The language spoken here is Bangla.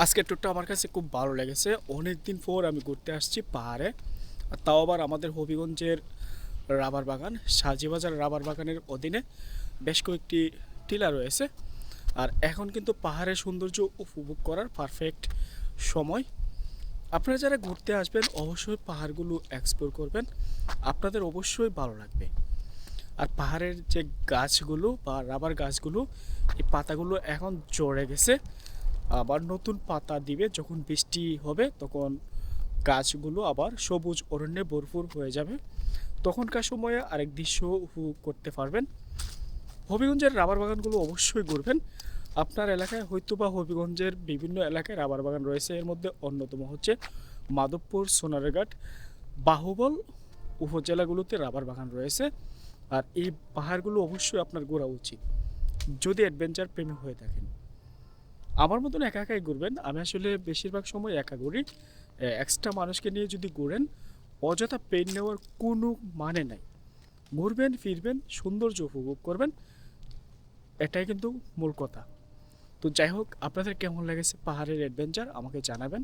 আজকের ট্যুরটা আমার কাছে খুব ভালো লেগেছে। অনেক দিন পর আমি ঘুরতে আসছি পাহাড়ে। আর তাও আবার আমাদের হবিগঞ্জের রাবার বাগান, সাজিবাজার রাবার বাগানের অধীনে বেশ কয়েকটি টিলা রয়েছে। আর এখন কিন্তু পাহাড়ের সৌন্দর্য উপভোগ করার পারফেক্ট সময়। আপনারা যারা ঘুরতে আসবেন অবশ্যই পাহাড়গুলো এক্সপ্লোর করবেন, আপনাদের অবশ্যই ভালো লাগবে। আর পাহাড়ের যে গাছগুলো বা রাবার গাছগুলো, এই পাতাগুলো এখন ঝরে গেছে, আবার নতুন পাতা দিবে। যখন বৃষ্টি হবে তখন গাছগুলো আবার সবুজ অরণ্যে ভরপুর হয়ে যাবে। তখনকার সময়ে আরেক দৃশ্য উপভোগ করতে পারবেন। হবিগঞ্জের রাবার বাগানগুলো অবশ্যই ঘুরবেন। আপনার এলাকায় হয়তো বা হবিগঞ্জের বিভিন্ন এলাকায় রাবার বাগান রয়েছে, এর মধ্যে অন্যতম হচ্ছে মাধবপুর, সোনারঘাট, বাহুবল উপজেলাগুলোতে রাবার বাগান রয়েছে। আর এই পাহাড়গুলো অবশ্যই আপনার ঘোরা উচিত যদি অ্যাডভেঞ্চার প্রেমী হয়ে থাকেন। আমার মতন একা একাই ঘুরবেন, আমি আসলে বেশিরভাগ সময় একা ঘুরি। এক্সট্রা মানুষকে নিয়ে যদি ঘুরেন অযথা পেন নেওয়ার কোনো মানে নাই। ঘুরবেন, ফিরবেন, সৌন্দর্য উপভোগ করবেন, এটাই কিন্তু মূল কথা। তো যাই হোক, আপনাদের কেমন লেগেছে পাহাড়ের অ্যাডভেঞ্চার আমাকে জানাবেন।